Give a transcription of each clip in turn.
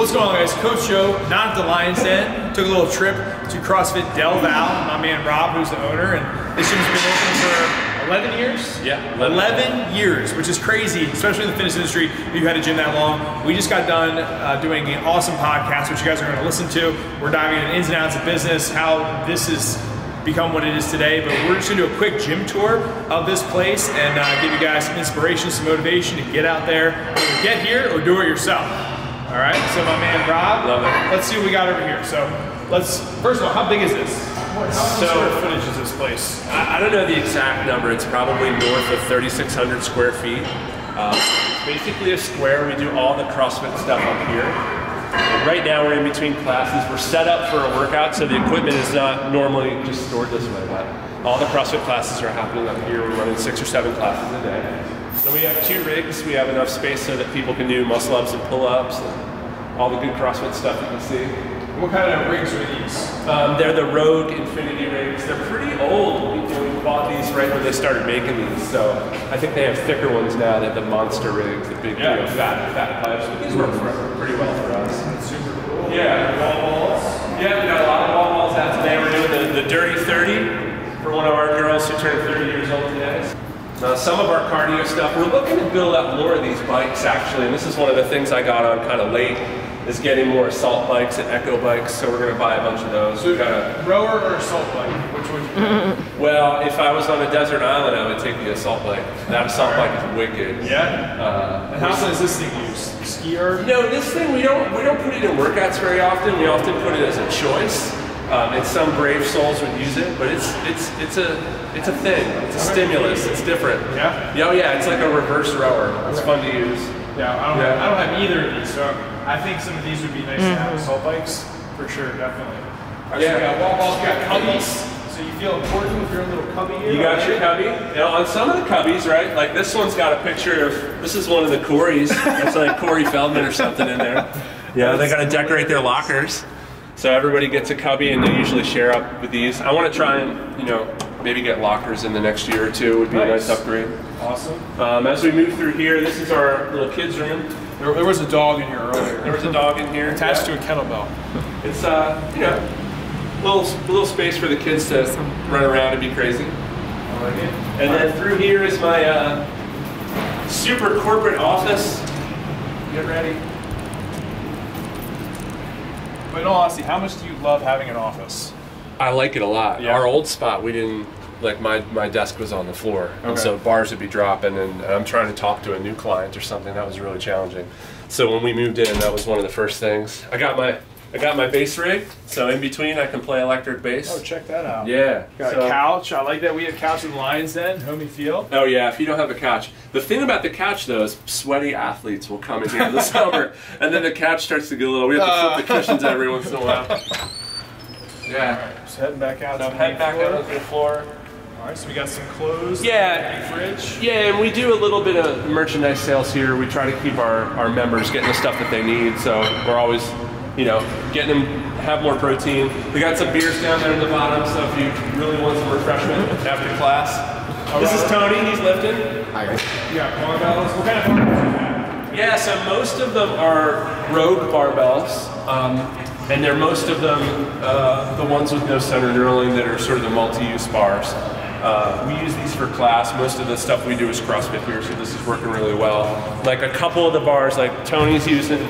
What's going on, guys? Coach Joe, not at the Lions Den. Took a little trip to CrossFit Del Val. My man Rob, who's the owner, and this gym's been open for 11 years? Yeah. 11 years, which is crazy, especially in the fitness industry, if you've had a gym that long. We just got done doing an awesome podcast, which you guys are going to listen to. We're diving into ins and outs of business, how this has become what it is today, but we're just going to do a quick gym tour of this place and give you guys some inspiration, some motivation to get out there, either get here or do it yourself. All right, so my man Rob, love it. Let's see what we got over here. So let's, first of all, how big is this? How much square footage is this place? I don't know the exact number. It's probably north of 3,600 square feet. It's basically a square. We do all the CrossFit stuff up here. And right now we're in between classes. We're set up for a workout, so the equipment is not normally just stored this way, but all the CrossFit classes are happening up here. We're running 6 or 7 classes a day. So we have 2 rigs. We have enough space so that people can do muscle ups and pull-ups and all the good CrossFit stuff you can see. What kind of rigs are these? They're the Rogue Infinity rigs. They're pretty old. We bought these right when they started making these, so I think they have thicker ones now. They have the monster rigs, the big, fat pipes. But these work pretty well for us. That's super cool. Yeah, wall balls. Yeah, we got a lot of wall balls out today. We're doing the Dirty 30 for one of our girls who turned 30 years old today. Some of our cardio stuff, we're looking to build up more of these bikes actually, and this is one of the things I got on kind of late, is getting more assault bikes and echo bikes, so we're going to buy a bunch of those. So we've got a rower or assault bike? Which one would you pick? Well, if I was on a desert island, I would take the assault bike. That assault bike is wicked. Yeah? And how often is this thing used? Skier? No, this thing, we don't put it in workouts very often. We often put it as a choice. And some brave souls would use it, but it's a thing. It's a stimulus. It's different. Yeah? Oh yeah, it's like a reverse rower. It's fun to use. Yeah, I don't have either of these, so I think some of these would be nice to have assault bikes, for sure, definitely. All right, so we got wall balls, we got cubbies, so you feel important with your own little cubby here. You got your cubby. You know, on some of the cubbies, right, like this one's got a picture of, this is one of the Corys. It's like Corey Feldman or something in there. Yeah, they got to decorate their lockers. So everybody gets a cubby and they usually share up with these. I want to try and, you know, maybe get lockers in the next year or two. Would be a nice upgrade. Awesome. As we move through here, this is our little kids room. There was a dog in here earlier. There was a dog in here. Attached to a kettlebell. It's, you know, little space for the kids to run around and be crazy. I like it. And then through here is my super corporate office. Get ready. But in all honesty, how much do you love having an office? I like it a lot. Yeah. Our old spot, we didn't, like my desk was on the floor. Okay. And so bars would be dropping and I'm trying to talk to a new client or something. That was really challenging. So when we moved in, that was one of the first things. I got my bass rig, so in between I can play electric bass. Oh, check that out. Yeah. Got a couch. I like that we have couch in the Lions Den. Homey feel. Oh yeah, if you don't have a couch. The thing about the couch though is sweaty athletes will come in here in the summer and then the couch starts to get a little, we have to flip the cushions every once in a while. Yeah. All right, just heading back out. So head back out to the floor. All right, so we got some clothes. Yeah. Fridge. Yeah, and we do a little bit of merchandise sales here. We try to keep our members getting the stuff that they need. So we're always, you know, getting them have more protein. We got some beers down there in the bottom, so if you really want some refreshment after class. This is Tony, he's lifting. Hi guys. You got barbells. What kind of barbells do you have? Yeah, so most of them are Rogue barbells, and they're most of them the ones with no center knurling that are sort of the multi-use bars. We use these for class. Most of the stuff we do is CrossFit here, so this is working really well. Like a couple of the bars, like Tony's using,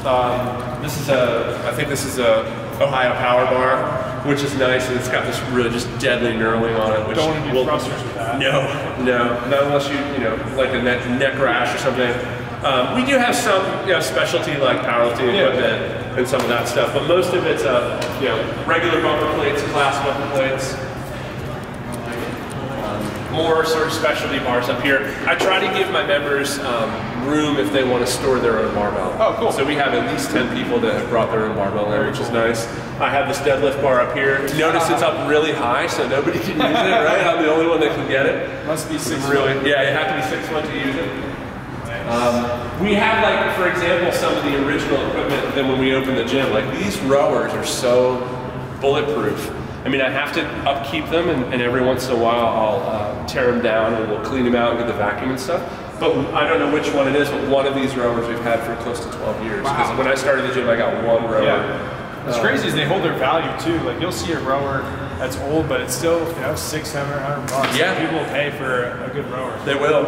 I think this is a Ohio Power Bar, which is nice, and it's got this really just deadly knurling on it. Which don't want to do thrusters with that. No, not unless you know, like a neck rash or something. We do have some, you know, specialty like powerlifting equipment and some of that stuff, but most of it's you know, regular bumper plates, class bumper plates. More sort of specialty bars up here. I try to give my members room if they want to store their own barbell. Oh, cool. So we have at least 10 people that have brought their own barbell in, which is nice. I have this deadlift bar up here. Notice it's up really high, so nobody can use it, right? I'm the only one that can get it. Must be 6 foot. Yeah, you have to be 6 foot to use it. We have, like, for example, some of the original equipment then when we opened the gym. Like, these rowers are so bulletproof. I mean, I have to upkeep them, and every once in a while I'll tear them down and we'll clean them out and get the vacuum and stuff. But I don't know which one it is, but one of these rowers we've had for close to 12 years. Because when I started the gym, I got one rower. Yeah. What's crazy is they hold their value too. Like you'll see a rower that's old, but it's still, you know, $600-700. Yeah. People will pay for a good rower. They will.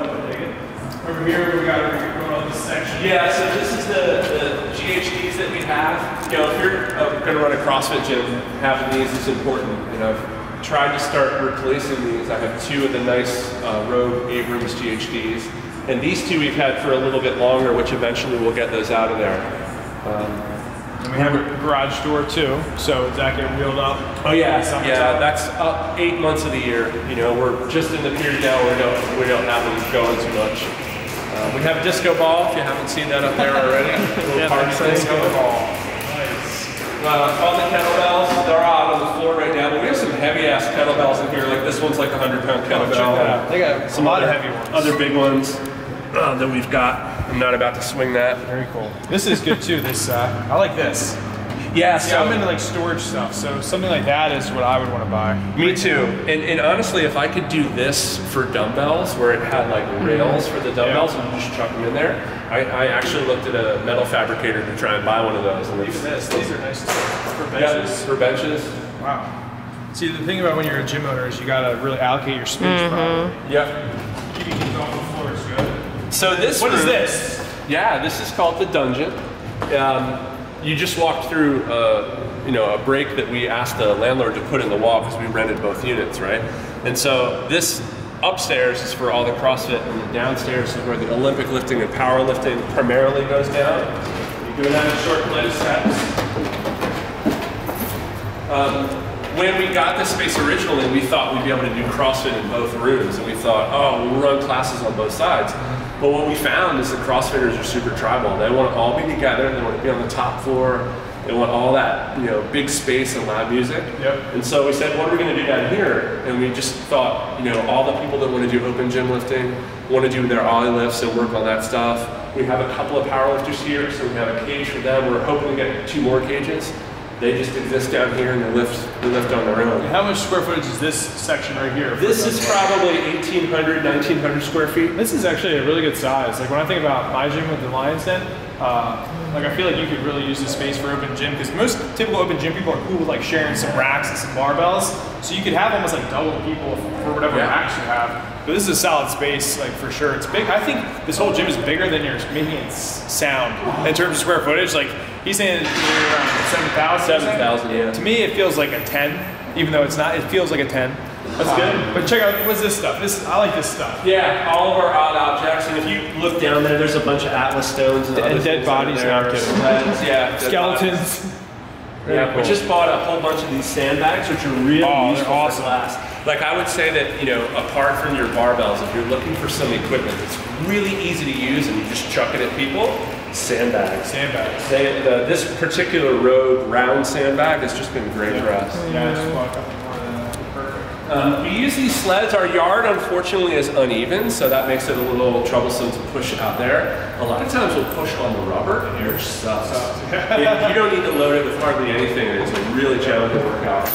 Over here, we got this section. Yeah, so this is the GHDs that we have. You know, if you're going to run a CrossFit gym, having these is important. And I've tried to start replacing these. I have two of the nice Rogue Abrams GHDs. And these two we've had for a little bit longer, which eventually we'll get those out of there. And we have a garage door too, so does that get wheeled up? Oh yeah, yeah, that's up 8 months of the year. You know, we're just in the period now where we don't have them going too much. We have a disco ball, if you haven't seen that up there already. Yeah, party disco ball. Nice. All the kettlebells, they're out on the floor right now, but we have some heavy ass kettlebells in here. Like this one's like a 100-pound kettlebell. They got some lot of heavy ones. Other big ones that we've got. I'm not about to swing that. Very cool. This is good too. This I like this. Yeah, so I'm into like storage stuff, so something like that is what I would want to buy. Me too. And honestly, if I could do this for dumbbells, where it had like rails for the dumbbells and just chuck them in there, I actually looked at a metal fabricator to try and buy one of those. And even this, these are nice too. For benches. Yeah, for benches. Wow. See, the thing about when you're a gym owner is you gotta really allocate your space properly. Yep. Keeping things off the floor is good. So this What is this? Yeah, this is called the dungeon. You just walked through, you know, a break that we asked the landlord to put in the wall because we rented both units, right? And so this upstairs is for all the CrossFit, and the downstairs is where the Olympic lifting and powerlifting primarily goes down. You're doing that in short plate steps. When we got this space originally, we thought we'd be able to do CrossFit in both rooms, and we thought, oh, we'll run classes on both sides. But what we found is that CrossFitters are super tribal. They want to all be together. They want to be on the top floor. They want all that, you know, big space and loud music. Yep. And so we said, what are we going to do down here? And we just thought, you know, all the people that want to do open gym lifting, want to do their ollie lifts and work on that stuff. We have a couple of powerlifters here, so we have a cage for them. We're hoping to get 2 more cages. They just exist down here and they lift on their own. And how much square footage is this section right here? This is probably 1,800, 1,900 square feet. This is actually a really good size. Like when I think about my gym with the Lions Den, like I feel like you could really use this space for open gym because most typical open gym people are cool with like sharing some racks and some barbells. So you could have almost like double people for whatever racks you have. But this is a solid space, like for sure. It's big. I think this whole gym is bigger than you're making it sound in terms of square footage. Like he's saying you're around 7,000. 7,000, yeah. To me, it feels like a 10, even though it's not. It feels like a 10. That's good. But check out, what's this stuff? I like this stuff. Yeah, all of our odd objects. And if you look down there, there's a bunch of Atlas stones and dead bodies. Not kidding. Yeah, skeletons. Yeah, cool. We just bought a whole bunch of these sandbags, which are really useful awesome. for class. Like I would say that, you know, apart from your barbells, if you're looking for some equipment that's really easy to use and you just chuck it at people, sandbags. Sandbags. This particular Rogue round sandbag has just been great for us. Yeah, just walk up. We use these sleds. Our yard, unfortunately, is uneven, so that makes it a little troublesome to push out there. A lot of times we'll push on the rubber, and yours sucks. You don't need to load it with hardly anything, and it's a really challenging workout.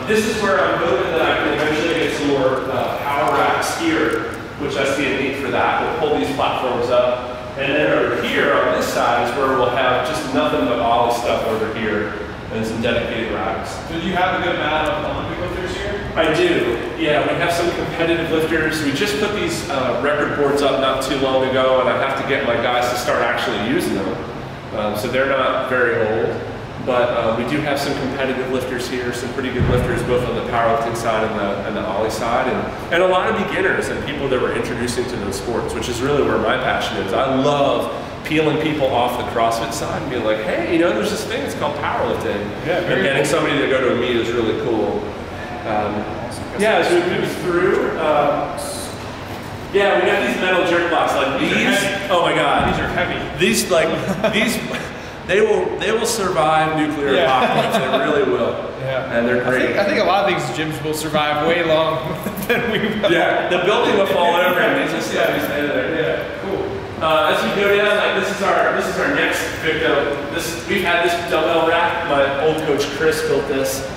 This is where I'm hoping that I can eventually get some more power racks here, which I see a need for that. We'll pull these platforms up. And then over here on this side is where we'll have just nothing but ollie stuff over here and some dedicated racks. So do you have a good amount of Olympic lifters here? I do. Yeah, we have some competitive lifters. We just put these record boards up not too long ago, and I have to get my guys to start actually using them. So they're not very old. But we do have some competitive lifters here, some pretty good lifters, both on the powerlifting side and the ollie side, and a lot of beginners and people that we're introducing to those sports, which is really where my passion is. I love peeling people off the CrossFit side and being like, hey, you know, there's this thing, it's called powerlifting. Yeah, and getting somebody to go to a meet is really cool. Yeah, as we move through, yeah, we got these metal jerk blocks like these. Oh my God, these are heavy. These They will survive nuclear apocalypse. They really will. Yeah. And they're great. I think a lot of these gyms will survive way long than we will. Yeah, the building will fall over and they just stay there. Yeah, cool. As you go down, like this is our next victim. We've had this dumbbell rack. My old coach Chris built this,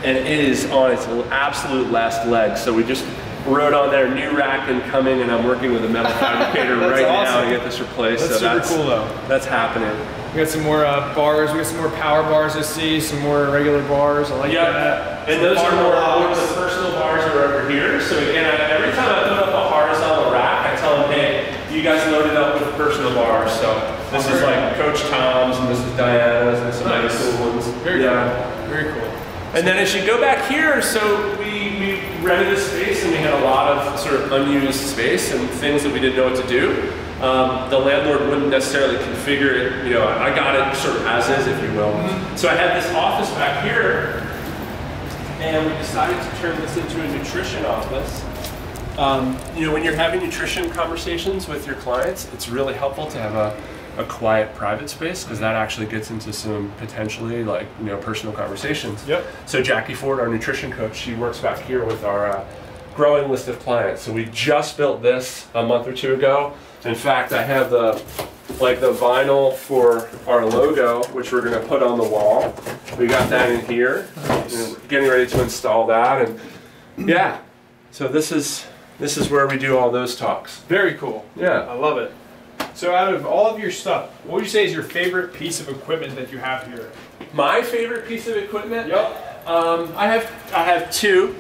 and it is on its absolute last leg. So we just wrote on there, new rack incoming, and I'm working with a metal fabricator right now to get this replaced. That's super cool though. That's happening. We got some more bars, we got some more power bars I see, some more regular bars, I like that. And those are more the personal bars are over here. So again, every time I put up a horizontal rack, I tell them, hey, you guys load it up with personal bars. So this is like Coach Tom's, and this is Diana's, and some nice cool ones. Very cool. Very cool. And then as you go back here, so we rented this space and we had a lot of sort of unused space and things that we didn't know what to do. The landlord wouldn't necessarily configure it, you know, I got it sort of as is, if you will. So I had this office back here, and we decided to turn this into a nutrition office. You know, when you're having nutrition conversations with your clients, it's really helpful to have a quiet private space, because that actually gets into some potentially like, you know, personal conversations. Yep. So Jackie Ford, our nutrition coach, she works back here with our growing list of clients. So we just built this a month or two ago. In fact, I have the vinyl for our logo, which we're going to put on the wall. We got that in here. We're getting ready to install that, and yeah. So this is where we do all those talks. Very cool. Yeah, I love it. So out of all of your stuff, what would you say is your favorite piece of equipment that you have here? My favorite piece of equipment? Yep. I have two.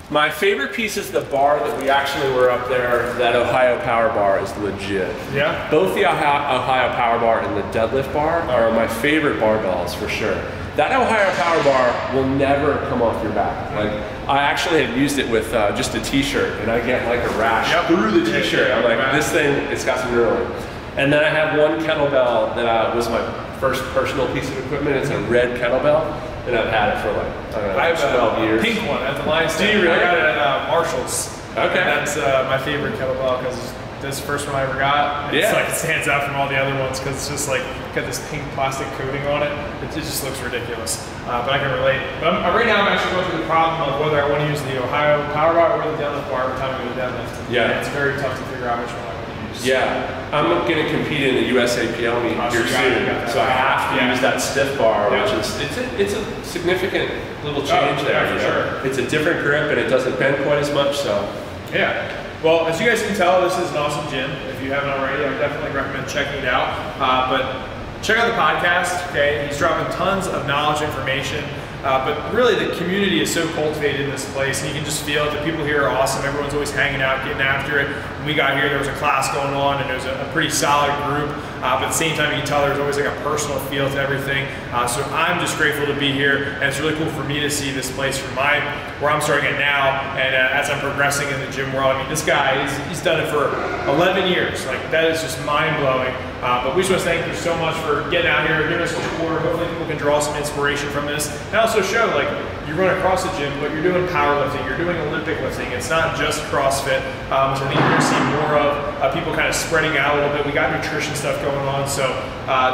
My favorite piece is the bar that we actually were up there. That Ohio Power Bar is legit. Yeah? Both the Ohio Power Bar and the deadlift bar are my favorite barbells for sure. That Ohio Power Bar will never come off your back. Like, I actually have used it with just a t-shirt, and I get like a rash through the t-shirt. I'm like, this thing, it's got some nerve. And then I have one kettlebell that was my first personal piece of equipment. It's a red kettlebell, and I've had it for like, I don't know, I have 12 years. A pink one at the Lions Den. Really? I got it at Marshall's. Okay. And that's my favorite kettlebell, because this first one I ever got. It's like, it stands out from all the other ones because it's just like got this pink plastic coating on it. It just looks ridiculous. But I can relate. But right now I'm actually going through the problem of whether I want to use the Ohio Power Bar or the deadlift bar every time I go to deadlift. Yeah. And it's very tough to figure out which one I want to use. Yeah. I'm going to compete in the USAPL meet here soon, so I have to use that stiff bar, which is it's a significant little change there. For sure. It's a different grip and it doesn't bend quite as much. So yeah. Well, as you guys can tell, this is an awesome gym. If you haven't already, I would definitely recommend checking it out. But check out the podcast. Okay, he's dropping tons of knowledge, information. But really, the community is so cultivated in this place, and you can just feel it. The people here are awesome. Everyone's always hanging out, getting after it. When we got here, there was a class going on, and it was a pretty solid group. But at the same time, you can tell there's always like a personal feel to everything. So I'm just grateful to be here, and it's really cool for me to see this place from where I'm starting at now, and as I'm progressing in the gym world. I mean, this guy, he's done it for 11 years. Like, that is just mind-blowing. But we just want to thank you so much for getting out here, giving us a tour. Hopefully people can draw some inspiration from this. And also show, like, you run across the gym, but you're doing powerlifting, you're doing Olympic lifting. It's not just CrossFit. So I think you're going to see more of people kind of spreading out a little bit. We got nutrition stuff going on, so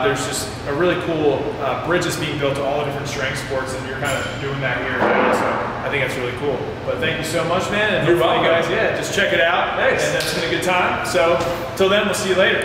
there's just a really cool bridge that's being built to all the different strength sports, and you're kind of doing that here now. So I think that's really cool. But thank you so much, man. And you're welcome, guys. Yeah, just check it out. Thanks. And it's been a good time. So till then, we'll see you later.